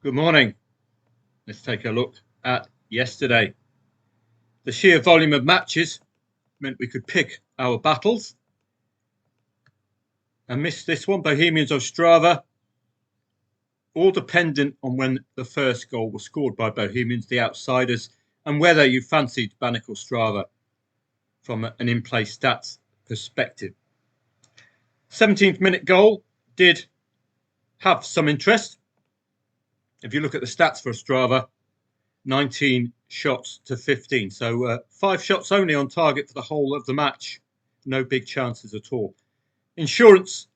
Good morning. Let's take a look at yesterday. The sheer volume of matches meant we could pick our battles. I missed this one, Bohemians Ostrava, all dependent on when the first goal was scored by Bohemians, the outsiders, and whether you fancied Banik Ostrava from an in-play stats perspective. 17th minute goal did have some interest. If you look at the stats for Ostrava, 19 shots to 15. So 5 shots only on target for the whole of the match. No big chances at all. Insurance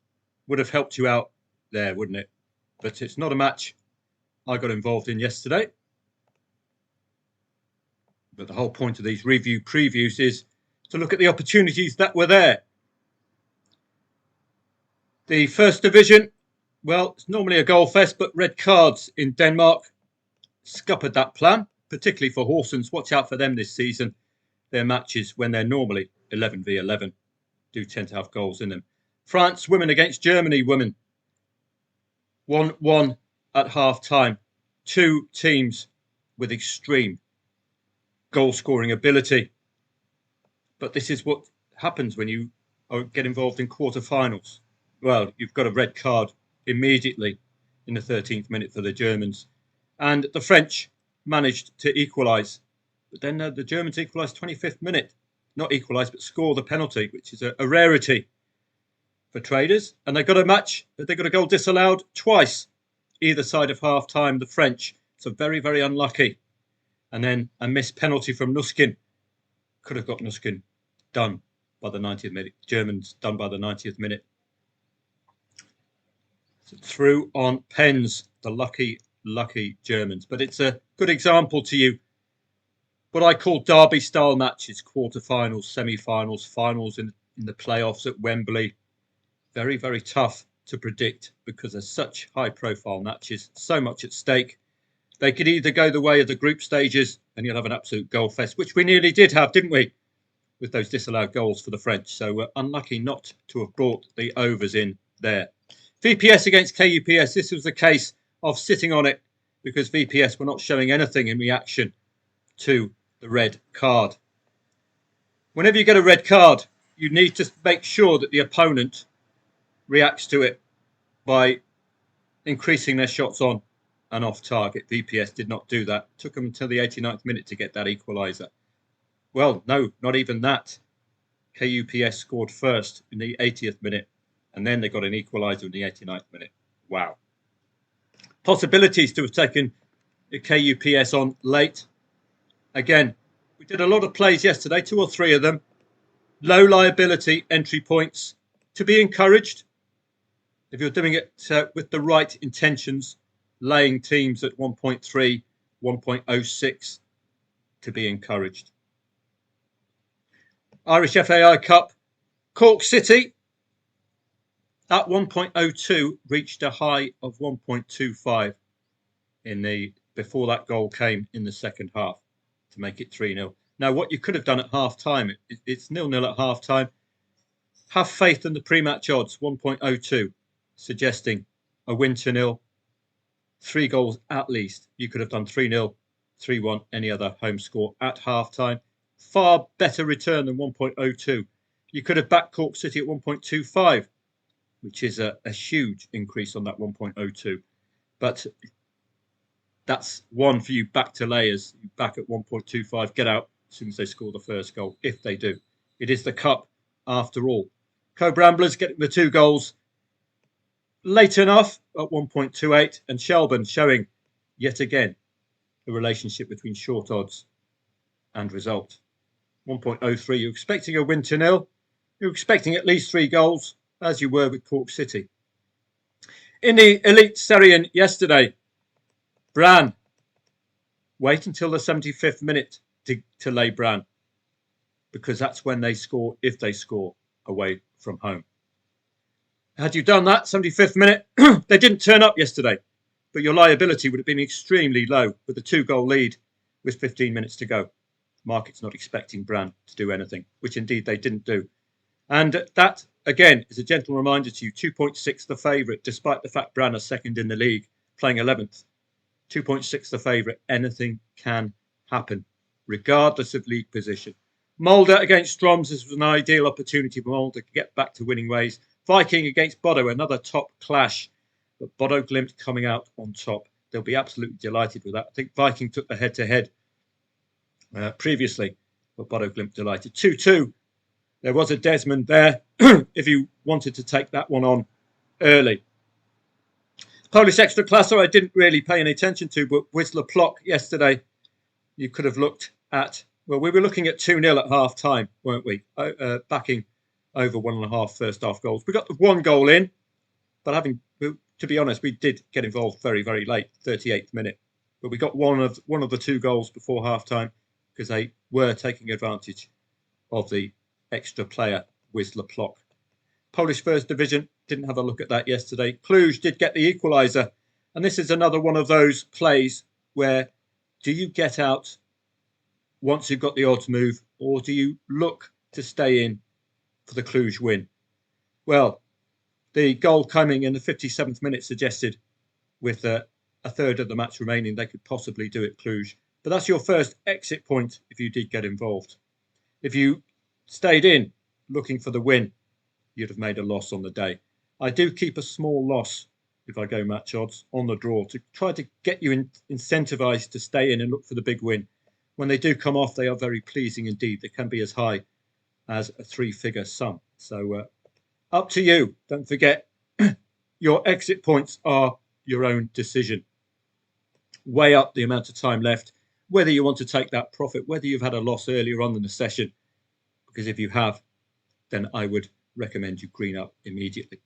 would have helped you out there, wouldn't it? But it's not a match I got involved in yesterday. But the whole point of these review previews is to look at the opportunities that were there. The first division, well, it's normally a goal fest, but red cards in Denmark scuppered that plan, particularly for Horsens. Watch out for them this season. Their matches, when they're normally 11v11, do tend to have goals in them. France women against Germany women. 1-1 at half-time. Two teams with extreme goal-scoring ability. But this is what happens when you get involved in quarter-finals. Well, you've got a red card immediately in the 13th minute for the Germans. And the French managed to equalise. But then the Germans equalised 25th minute. Not equalise, but score the penalty, which is a rarity for traders. And they got a match, they got a goal disallowed twice, either side of half-time, the French. So very, very unlucky. And then a missed penalty from Nuskin. Could have got Nuskin done by the 90th minute. Germans done by the 90th minute. So through on pens, the lucky Germans. But it's a good example to you. What I call derby-style matches, quarterfinals, semi-finals, finals in the playoffs at Wembley. Very, very tough to predict because there's such high-profile matches, so much at stake. They could either go the way of the group stages and you'll have an absolute goal fest, which we nearly did have, didn't we? With those disallowed goals for the French. So we're unlucky not to have brought the overs in there. VPS against KUPS. This was a case of sitting on it because VPS were not showing anything in reaction to the red card. Whenever you get a red card, you need to make sure that the opponent reacts to it by increasing their shots on and off target. VPS did not do that. Took them until the 89th minute to get that equaliser. Well, no, not even that. KUPS scored first in the 80th minute, and then they got an equaliser in the 89th minute. Wow. Possibilities to have taken the KUPS on late. Again, we did a lot of plays yesterday, 2 or 3 of them. Low liability entry points to be encouraged. If you're doing it with the right intentions, laying teams at 1.3, 1.06 to be encouraged. Irish FAI Cup, Cork City at 1.02 reached a high of 1.25 before that goal came in the second half to make it 3-0. Now, what you could have done at half-time, it's 0-0 at half-time. Have faith in the pre-match odds, 1.02, suggesting a win to 0, 3 goals at least. You could have done 3-0, 3-1, any other home score at half-time. Far better return than 1.02. You could have backed Cork City at 1.25, which is a huge increase on that 1.02. But that's one for you back to layers. You back at 1.25, get out as soon as they score the first goal, if they do. It is the Cup after all. Co-Bramblers getting the 2 goals late enough at 1.28, and Shelburne showing yet again the relationship between short odds and result. 1.03, you're expecting a win to 0. You're expecting at least 3 goals, as you were with Cork City. In the Eliteserien yesterday, Brann, wait until the 75th minute to lay Brann, because that's when they score, if they score away from home. Had you done that, 75th minute, they didn't turn up yesterday, but your liability would have been extremely low with a 2-goal lead with 15 minutes to go. Market's not expecting Brann to do anything, which indeed they didn't do. And that, again, is a gentle reminder to you, 2.6 the favourite, despite the fact Brann are second in the league, playing 11th. 2.6 the favourite. Anything can happen, regardless of league position. Molde against Stroms. This was an ideal opportunity for Molde to get back to winning ways. Viking against Bodo, another top clash. But Bodo Glimt coming out on top. They'll be absolutely delighted with that. I think Viking took the head-to-head previously, but Bodo Glimt delighted. 2-2. There was a Desmond there if you wanted to take that one on early. Polish Ekstraklasa I didn't really pay any attention to, but Wisla Plock yesterday, you could have looked at, well, we were looking at 2-0 at half-time, weren't we? Backing over 1.5 first-half goals. We got the one goal in, but to be honest, we did get involved very, very late, 38th minute. But we got one of the 2 goals before half-time because they were taking advantage of the extra player, Wisla Plock. Polish First Division, didn't have a look at that yesterday. Cluj did get the equaliser. And this is another one of those plays where do you get out once you've got the odds move, or do you look to stay in for the Cluj win? Well, the goal coming in the 57th minute suggested with a third of the match remaining, they could possibly do it, Cluj. But that's your first exit point if you did get involved. If you stayed in looking for the win, you'd have made a loss on the day. I do keep a small loss if I go match odds on the draw to try to get you incentivized to stay in and look for the big win. When they do come off, they are very pleasing indeed. They can be as high as a 3-figure sum. So up to you. Don't forget, your exit points are your own decision. Weigh up the amount of time left, whether you want to take that profit, whether you've had a loss earlier on in the session. Because if you have, then I would recommend you green up immediately.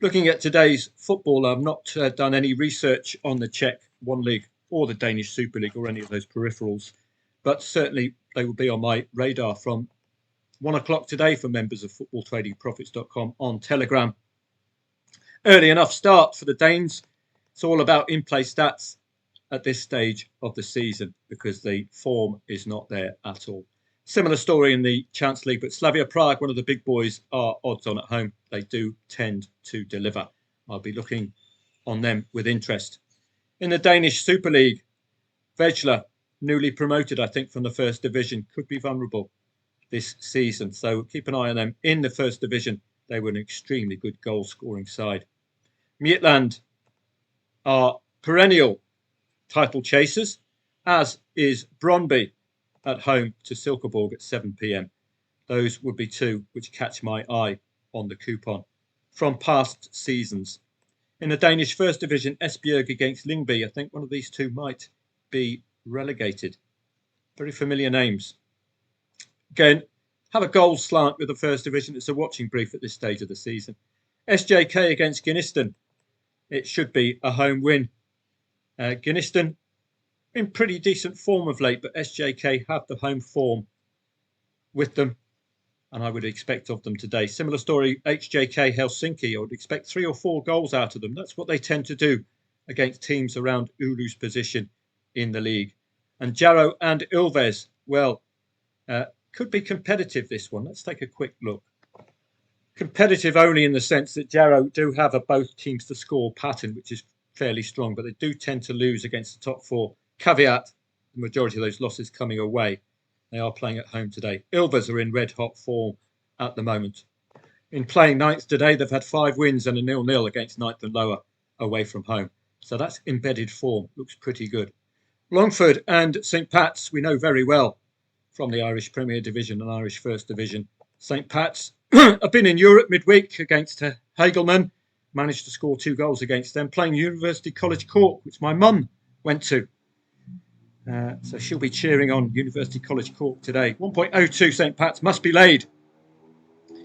Looking at today's football, I've not done any research on the Czech One League or the Danish Super League or any of those peripherals, but certainly they will be on my radar from 1 o'clock today for members of footballtradingprofits.com on Telegram. Early enough start for the Danes. It's all about in-play stats at this stage of the season because the form is not there at all. Similar story in the Chance League, but Slavia Prague, one of the big boys, are odds on at home. They do tend to deliver. I'll be looking on them with interest. In the Danish Super League, Vejle, newly promoted, I think, from the First Division, could be vulnerable this season. So keep an eye on them. In the First Division, they were an extremely good goal-scoring side. Midtjylland are perennial title chasers, as is Brøndby at home to Silkeborg at 7 p.m. Those would be 2 which catch my eye on the coupon from past seasons. In the Danish First Division, Esbjerg against Lyngby. I think one of these 2 might be relegated. Very familiar names. Again, have a goal slant with the First Division. It's a watching brief at this stage of the season. SJK against Gnistan. It should be a home win. Gnistan in pretty decent form of late, but SJK have the home form with them, and I would expect of them today. Similar story, HJK Helsinki. I would expect 3 or 4 goals out of them. That's what they tend to do against teams around Oulu's position in the league. And Jaro and Ilves, well, could be competitive, this one. Let's take a quick look. Competitive only in the sense that Jaro do have a both teams to score pattern, which is fairly strong, but they do tend to lose against the top 4. Caveat, the majority of those losses coming away. They are playing at home today. Ilves are in red-hot form at the moment. In playing ninth today, they've had 5 wins and a 0-0 against ninth and lower away from home. So that's embedded form. Looks pretty good. Longford and St. Pat's, we know very well from the Irish Premier Division and Irish First Division. St. Pat's have been in Europe midweek against Hagelman. Managed to score 2 goals against them. Playing University College Cork, which my mum went to. So she'll be cheering on University College Cork today. 1.02 St. Pat's must be laid.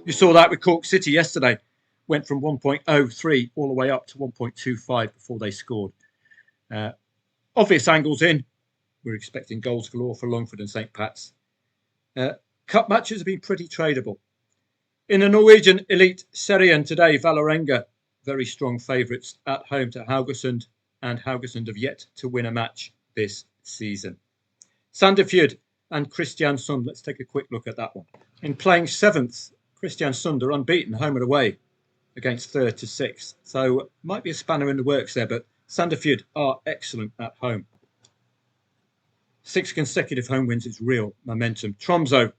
You saw that with Cork City yesterday. Went from 1.03 all the way up to 1.25 before they scored. Obvious angles in. We're expecting goals galore for Longford and St. Pat's. Cup matches have been pretty tradable. In the Norwegian Eliteserien today, Vålerenga, very strong favourites at home to Haugesund, and Haugesund have yet to win a match this season. Sandefjord and Kristiansund. Let's take a quick look at that one. In playing 7th, Kristiansund are unbeaten home and away against 3rd to 6th. So might be a spanner in the works there, but Sandefjord are excellent at home. 6 consecutive home wins is real momentum. Tromsø,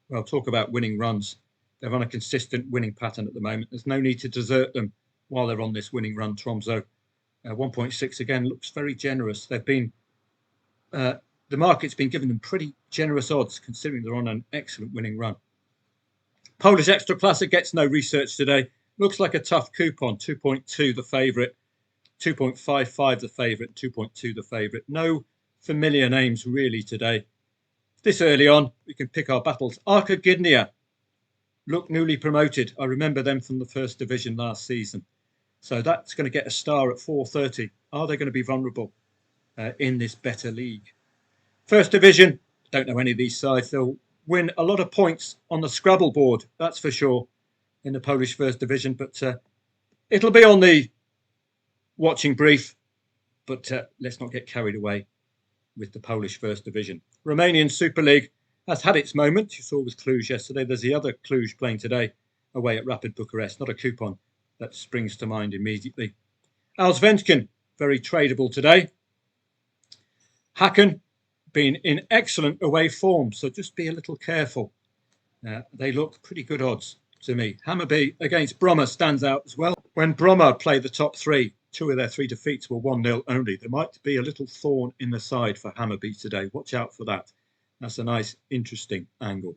well, talk about winning runs. They're on a consistent winning pattern at the moment. There's no need to desert them while they're on this winning run. Tromsø, 1.6 again, looks very generous. They've been, the market's been giving them pretty generous odds considering they're on an excellent winning run. Polish Ekstraklasa gets no research today. Looks like a tough coupon. 2.2 the favourite, 2.55 the favourite, 2.2 the favourite. No familiar names really today. This early on, we can pick our battles. Arca Gdynia look newly promoted. I remember them from the first division last season. So that's going to get a star at 4.30. Are they going to be vulnerable in this better league? First division, don't know any of these sides. They'll win a lot of points on the Scrabble board, that's for sure, in the Polish first division. But it'll be on the watching brief. But let's not get carried away with the Polish first division. Romanian Super League has had its moment. You saw with Cluj yesterday. There's the other Cluj playing today away at Rapid Bucharest. Not a coupon that springs to mind immediately. Allsvenskan, very tradable today. Hacken, been in excellent away form, so just be a little careful. They look pretty good odds to me. Hammarby against Bromma stands out as well. When Bromma play the top three, 2 of their 3 defeats were 1-0 only. There might be a little thorn in the side for Hammarby today. Watch out for that. That's a nice, interesting angle.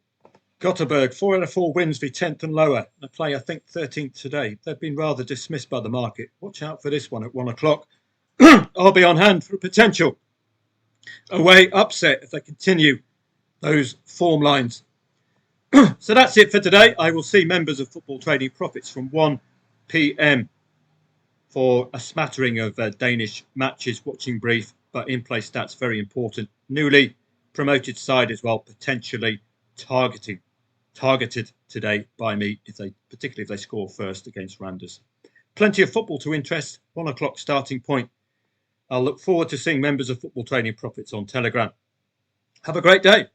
Gothenburg, 4 out of 4 wins v 10th and lower. They play, I think, 13th today. They've been rather dismissed by the market. Watch out for this one at 1 o'clock. I'll be on hand for a potential away upset if they continue those form lines. So that's it for today. I will see members of Football Trading Profits from 1 p.m. for a smattering of Danish matches, watching brief, but in-play stats very important. Newly promoted side as well, potentially targeted today by me, particularly if they score first against Randers. Plenty of football to interest, 1 o'clock starting point. I'll look forward to seeing members of Football Trading Profits on Telegram. Have a great day.